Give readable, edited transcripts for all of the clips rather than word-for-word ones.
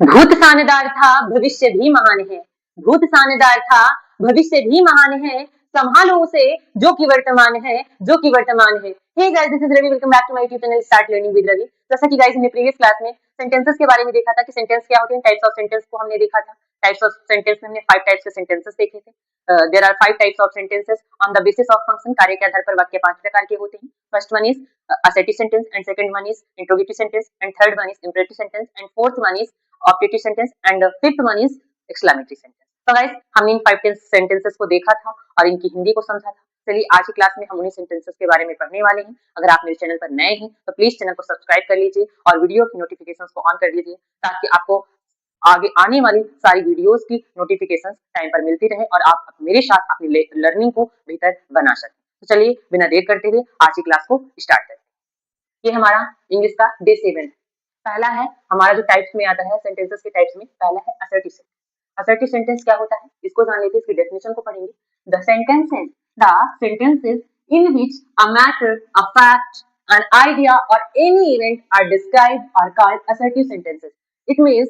भूत सानदार था भविष्य भी महान है। भूत सानदार था भविष्य भी महान है। संभालो उसे जो कि वर्तमान है, जो कि वर्तमान है। Hey guys, this is Ravi, welcome back to my YouTube channel start learning with Ravi. जैसा कि गाइस हमने प्रीवियस क्लास में सेंटेंसेस के बारे में देखा था कि सेंटेंस क्या होते हैं, टाइप्स ऑफ सेंटेंस को हमने देखा था। टाइप्स ऑफ सेंटेंस में हमने 5 टाइप्स के सेंटेंसेस देखे थे। There are 5 types of sentences on the basis of function. कार्य के आधार पर वाक्य 5 प्रकार के होते हैं। First one is assertive sentence and second one is interrogative sentence and third one is imperative sentence and fourth one is objective sentence and fifth one is exclamatory sentence. तो guys हमने इन 5 सेंटेंसेस को देखा था और इनकी हिंदी को समझा था। चलिए आज की क्लास में हम उन्हीं सेंटेंसेस के बारे में पढ़ने वाले हैं। अगर आप मेरे चैनल पर नए हैं तो प्लीज चैनल को सब्सक्राइब कर लीजिए और वीडियो की नोटिफिकेशंस को ऑन कर लीजिए ताकि आपको आगे आने वाली सारी वीडियोस की नोटिफिकेशन टाइम पर मिलती रहे और आप मेरे साथ अपनी लर्निंग को बेहतर बना सकें। तो चलिए बिना देर करते हुए आज की क्लास को स्टार्ट करते हैं। ये हमारा इंग्लिश का डे 7 पहला है हमारा जो टाइप्स में आता है सेंटेंसेस के टाइप्स में, पहला है असर्टिव सेंटेंस। असर्टिव सेंटेंस क्या होता है इसको जान लेते हैं, इसकी डेफिनेशन को पढ़ेंगे। The sentences in which a matter, a fact, an idea or any event are described are called assertive sentences. It means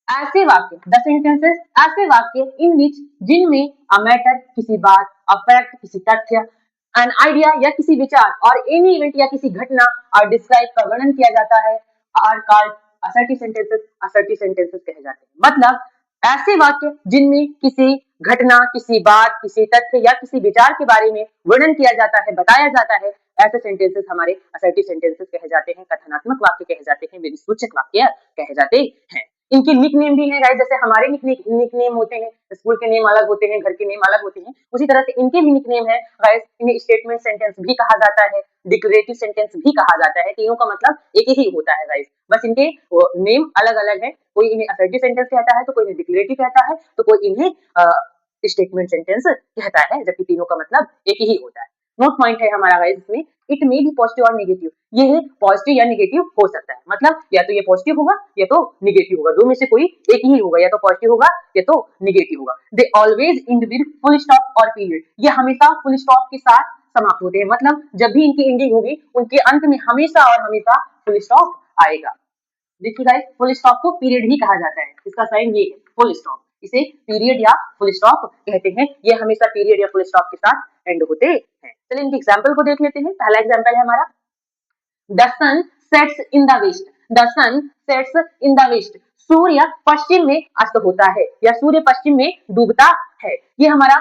ऐसे वाक्य, द सेंटेंसेस ऐसे वाक्य इन विच जिनमें अ मैटर किसी बात, अ फैक्ट किसी तथ्य, एन आइडिया या किसी विचार और एनी इवेंट या किसी घटना और डिस्क्राइब का वर्णन किया जाता है are called assertive sentences. Assertive sentences कहे जाते हैं। मतलब ऐसे वाक्य जिनमें किसी घटना, किसी बात, किसी तथ्य या किसी विचार के बारे में वर्णन किया जाता है, बताया जाता है, ऐसे सेंटेंसेस हमारे असर्टिव सेंटेंसेस कहे जाते हैं। कथनात्मक वाक्य कहे जाते हैं, विधिसूचक वाक्य कहे जाते हैं। इनके निक नेम भी है गाइस, जैसे हमारे निक नेम होते हैं, स्कूल के नेम अलग होते हैं, घर के नेम अलग होते हैं, उसी तरह से इनके भी निक नेम है गाइस। इन्हें स्टेटमेंट सेंटेंस भी कहा जाता है, डिक्लेरेटिव सेंटेंस भी कहा जाता है। तीनों का मतलब एक ही होता है गाइस, बस इनके नेम अलग अलग है। कोई इन्हें असर्टिव सेंटेंस कहता है तो कोई इन्हें डिक्लेरेटिव कहता है तो कोई इन्हें स्टेटमेंट सेंटेंस कहता है, जबकि तीनों का मतलब एक ही होता है। नोट पॉइंट है हमारा गाइस इसमें, इट मे बी पॉजिटिव और नेगेटिव। ये पॉजिटिव या नेगेटिव हो सकता है, मतलब या तो ये पॉजिटिव होगा या तो नेगेटिव होगा, दो में से कोई एक ही होगा, या तो पॉजिटिव होगा या तो नेगेटिव होगा। They always and with full stop और पीरियड। ये हमेशा फुल स्टॉप के साथ समाप्त होते हैं, मतलब जब भी इनकी एंडिंग होगी उनके अंत में हमेशा और हमेशा फुल स्टॉप आएगा। देखिए गाइस, फुल स्टॉप को पीरियड ही कहा जाता है, इसका साइन ये है फुल स्टॉप, इसे पीरियड या फुल स्टॉप कहते हैं। ये हमेशा पीरियड या फुल स्टॉप के साथ एंड होते हैं। चलिए इनके एग्जांपल को देख लेते हैं। पहला एग्जांपल है हमारा, the sun sets in the west. The sun sets in the west. सूर्य पश्चिम में अस्त होता है या सूर्य पश्चिम में डूबता है। ये हमारा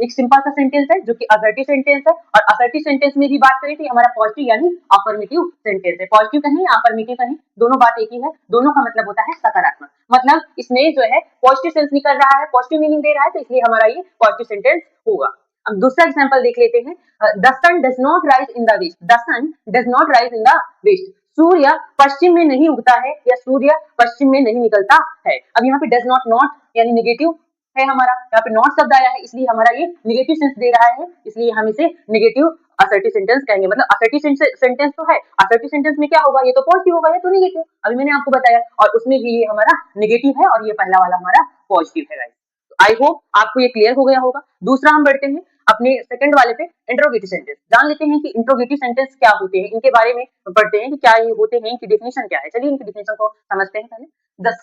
एक सिंपल सा सेंटेंस है जो कि असर्टिव सेंटेंस है। और असर्टिव सेंटेंस में भी बात करें तो हमारा पॉजिटिव यानी अफर्मेटिव सेंटेंस है। पॉजिटिव कहें या अफर्मेटिव कहें, दोनों बात एक ही है, दोनों का मतलब होता है सकारात्मक। मतलब इसमें जो है पॉजिटिव सेंस निकल रहा है, पॉजिटिव मीनिंग दे रहा है, तो इसलिए हमारा ये पॉजिटिव सेंटेंस होगा। अब दूसरा एग्जांपल देख लेते हैं। The sun does not rise in the west. The sun does not rise in the west. सूर्य पश्चिम में नहीं उगता है या सूर्य पश्चिम में नहीं निकलता है। अब यहाँ पे डज नॉट, नॉट यानी नेगेटिव है हमारा, यहाँ पे नॉट शब्द आया है इसलिए हमारा ये नेगेटिव सेंस दे रहा है, इसलिए हम इसे नेगेटिव असर्टिव सेंटेंस कहेंगे। मतलब असर्टिव सेंटेंस तो है, असर्टिव सेंटेंस में क्या होगा, ये तो पॉजिटिव होगा या तो नेगेटिव, अभी मैंने आपको बताया, और उसमें भी ये हमारा नेगेटिव है और ये पहला वाला हमारा पॉजिटिव है गाइस। आई होप आपको ये क्लियर हो गया होगा। दूसरा हम बढ़ते हैं अपने सेकंड वाले पे, इंट्रोगेटिव सेंटेंस। जान लेते हैं कि इंट्रोगेटिव सेंटेंस क्या होते हैं, इनके बारे में पढ़ते हैं कि क्या ये होते हैं, इनकी डेफिनेशन क्या है। चलिए इनकी डेफिनेशन को समझते हैं पहले। The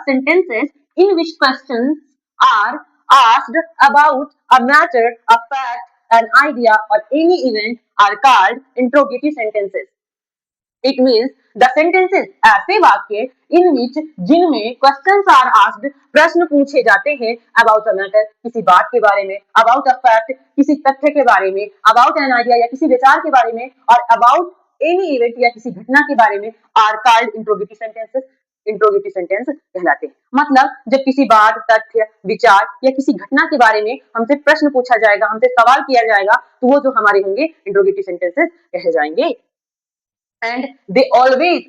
sentences in which questions are asked about a matter, a fact, an idea or any event are called interrogative sentences. It means the sentences ऐसे वाक्य इन विच जिनमें क्वेश्चंस आर आस्क्ड, प्रश्न पूछे जाते हैं, अबाउट अ मैटर किसी बात के बारे में, अबाउट अ फैक्ट किसी तथ्य के बारे में, अबाउट एन आइडिया या किसी विचार के बारे में, और अबाउट एनी इवेंट या किसी घटना के बारे में, are called interrogative sentences. Interrogative sentence कहलाते हैं। मतलब जब किसी बात, तथ्य, विचार या किसी घटना के बारे में हमसे प्रश्न पूछा जाएगा, हमसे सवाल किया जाएगा, तो वो जो हमारे होंगे इंट्रोगेटिव सेंटेंसेस कहे जाएंगे। And they always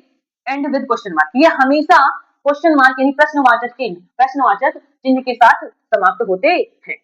and with question mark. ये हमेशा क्वेश्चन मार्क यानी प्रश्नवाचक चिन्ह के साथ समाप्त होते हैं।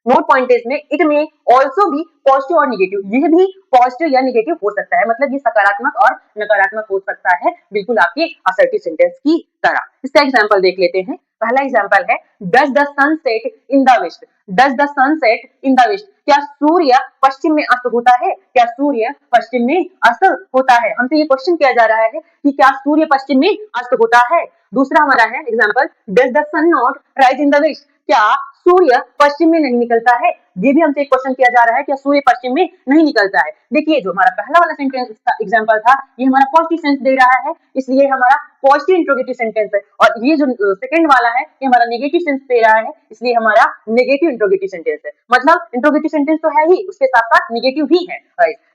नोट पॉइंट है इसमें, इट में ऑल्सो भी पॉजिटिव और निगेटिव। यह भी पॉजिटिव या निगेटिव हो सकता है, मतलब ये सकारात्मक और नकारात्मक हो सकता है, बिल्कुल आपके असर्टिव सेंटेंस की तरह। इसका एग्जांपल देख लेते हैं। पहला एग्जाम्पल है does the sun set in the west, does the sun set in the west, क्या सूर्य पश्चिम में अस्त होता है, क्या सूर्य पश्चिम में अस्त होता है। हमसे ये क्वेश्चन किया जा रहा है कि क्या सूर्य पश्चिम में अस्त होता है। दूसरा हमारा है example does the sun not rise in the west, क्या सूर्य पश्चिम में नहीं निकलता है। ये भी हमसे एक क्वेश्चन किया जा रहा है क्या सूर्य पश्चिम में नहीं निकलता है। देखिए जो हमारा पहला वाला सेंटेंस एग्जाम्पल था ये हमारा पॉजिटिव सेंस दे रहा है, इसलिए हमारा पॉजिटिव इंट्रोगेटिव सेंटेंस है, और ये जो सेकंड वाला है ये हमारा नेगेटिव सेंस दे रहा है, इसलिए हमारा नेगेटिव इंट्रोगेटिव सेंटेंस है। मतलब इंट्रोगेटिव सेंटेंस तो है ही, उसके साथ साथ नेगेटिव भी है।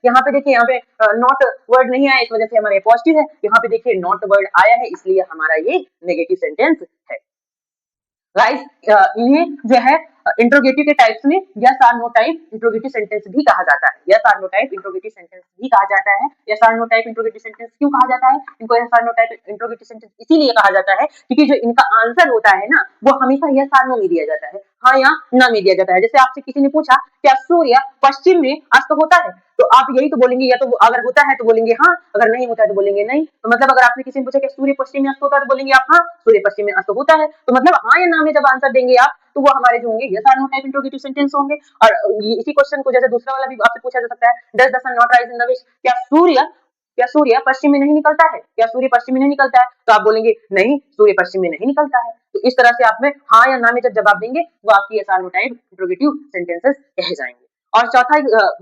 यहाँ पे देखिए, यहाँ पे नॉट वर्ड नहीं आया, इस वजह से हमारा पॉजिटिव है। यहाँ पे देखिए नॉट वर्ड आया है, इसलिए हमारा ये नेगेटिव सेंटेंस है। गाइस इन्हें जो है इंट्रोगेटिव के टाइप्स में yes or no type interrogative sentence भी कहा जाता है। Yes or no type interrogative sentence भी कहा जाता है। Yes or no type interrogative sentence क्यों कहा जाता है, इनको yes or no type interrogative sentence इसीलिए कहा जाता है क्योंकि जो इनका आंसर होता है ना वो हमेशा यस आर नो में दिया जाता है, हाँ या ना में दिया जाता है। जैसे आपसे किसी ने पूछा क्या सूर्य पश्चिम में अस्त होता है, तो आप यही तो बोलेंगे, या तो अगर होता है तो बोलेंगे हाँ, अगर नहीं होता है तो बोलेंगे नहीं। तो मतलब अगर आपने किसी ने पूछा कि सूर्य पश्चिम में अस्त होता है तो बोलेंगे आप हाँ, सूर्य पश्चिम में अस्त होता है। तो मतलब हाँ या ना में जब आंसर देंगे आप तो वो हमारे जो होंगे yes or no type interrogative sentence होंगे। और इसी क्वेश्चन को जैसे दूसरा वाला भी आपसे पूछा जा सकता है, does the sun not rise in the west, क्या सूर्य पश्चिम में नहीं निकलता है, क्या सूर्य पश्चिम में नहीं निकलता है, तो आप बोलेंगे नहीं, सूर्य पश्चिम में नहीं निकलता है। तो इस तरह से आप में हाँ या ना में जब जवाब देंगे वो आपकी yes or no type interrogative sentences कहे जाएंगे। और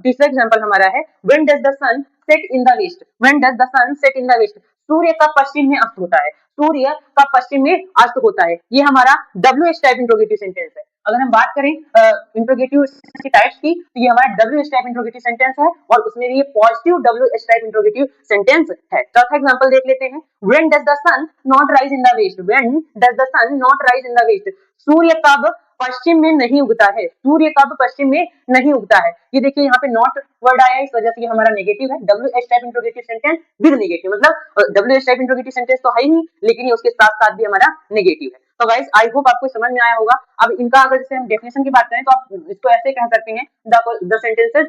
तीसरा एग्जांपल हमारा है when does the sun set in the west, when does the sun set in the west, सूर्य कब पश्चिम में अस्त होता है, सूर्य कब पश्चिम में अस्त होता है। ये हमारा WH टाइप इंट्रोगेटिव सेंटेंस है। अगर हम बात करें इंट्रोगेटिव की टाइप्स की तो ये हमारा WH टाइप इंट्रोगेटिव सेंटेंस है, और उसमें भी ये positive WH type interrogative sentence है। चौथा एग्जांपल देख लेते हैं, when does the sun not rise in the west, when does the sun not rise in the west, सूर्य कब पश्चिम में नहीं उगता है, सूर्य कब पश्चिम में नहीं उगता है। ये देखिए यहाँ पे नॉट वर्ड आया, इस वजह से ये हमारा नेगेटिव है। WH type interrogative sentence with negative, मतलब WH टाइप इंट्रोगेटिव सेंटेंस तो है ही, लेकिन ये उसके साथ साथ भी हमारा नेगेटिव है। तो गाइस आई होप आपको समझ में आया होगा। अब इनका अगर जैसे हम डेफिनेशन की बात करें तो आप इसको ऐसे कह सकते हैं, the sentences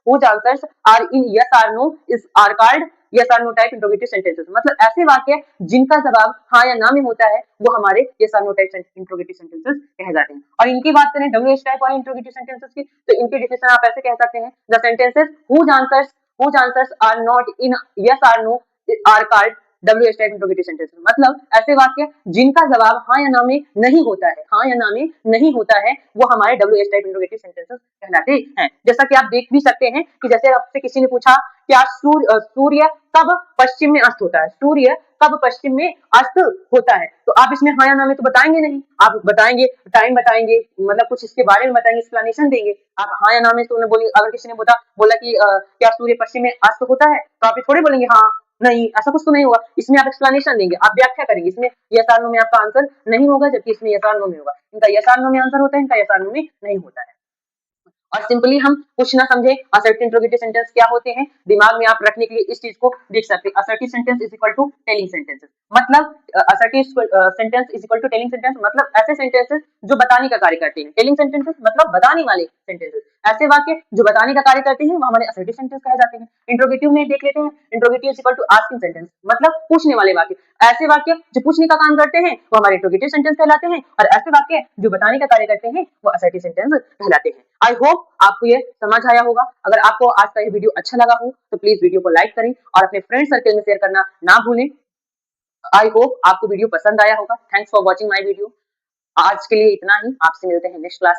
whose answers are in yes or no is are called yes or no type interrogative sentences, मतलब ऐसे वाक्य जिनका जवाब हाँ या ना में होता है वो हमारे yes or no type interrogative sentences कहे जाते हैं। और इनकी बात करें WH टाइप वाले इंट्रोगेटिव सेंटेंसेस की, तो इनकी डेफिनेशन आप ऐसे कह सकते हैं, the sentences whose answers are not in yes or no are called WH type interrogative sentence, मतलब ऐसे वाक्य जिनका जवाब हाँ या ना में नहीं होता है, हाँ या ना में नहीं होता है वो हमारे WH टाइप इंट्रोगेटिव सेंटेंसेस कहलाते हैं। जैसा कि आप देख भी सकते हैं कि जैसे आपसे किसी ने पूछा क्या सूर्य कब पश्चिम में अस्त होता है, सूर्य कब पश्चिम में अस्त होता है, तो आप इसमें हाँ या ना में तो बताएंगे नहीं, आप बताएंगे टाइम बताएंगे, मतलब कुछ इसके बारे में बताएंगे, एक्सप्लेनेशन देंगे। आप हाँ या ना में तो बोलेंगे, अगर किसी ने बोला कि क्या सूर्य पश्चिम में अस्त होता है, तो आप थोड़े बोलेंगे हाँ नहीं ऐसा कुछ तो नहीं होगा, इसमें आप एक्सप्लेनेशन देंगे, आप व्याख्या करेंगे। इसमें यस आर नो में आपका आंसर नहीं होगा, जबकि इसमें यस आर नो में होगा। इनका यस आर नो में आंसर होता है, इनका यस आर नो में नहीं होता है। और सिंपली हम कुछ ना समझे असर्टिव इंट्रोगेटिव सेंटेंस क्या होते हैं, दिमाग में आप रखने के लिए इस चीज को देख सकते हैं। Assertive sentence is equal to telling sentences, मतलब assertive sentence is equal to telling sentence, मतलब ऐसे सेंटेंसेस जो बताने का कार्य करते हैं। टेलिंग सेंटेंसेस मतलब बताने वाले सेंटेंसेस, ऐसे वाक्य जो बताने का कार्य करते हैं वो हमारे असर्टिव सेंटेंस कहे जाते हैं। इंट्रोगेटिव में देख लेते हैं, interrogative is equal to asking sentence, मतलब पूछने वाले वाक्य, ऐसे वाक्य जो पूछने का काम करते हैं वो हमारे इंट्रोगेटिव सेंटेंस कहलाते हैं, और ऐसे वाक्य जो बताने का कार्य करते हैं वो असर्टिव सेंटेंस कहलाते हैं। आई होप आपको ये समझ आया होगा। अगर आपको आज का ये वीडियो अच्छा लगा हो तो प्लीज वीडियो को लाइक करें और अपने फ्रेंड सर्कल में शेयर करना ना भूलें। आई होप आपको वीडियो पसंद आया होगा। Thanks for watching my video. आज के लिए इतना ही, आपसे मिलते हैं नेक्स्ट क्लास।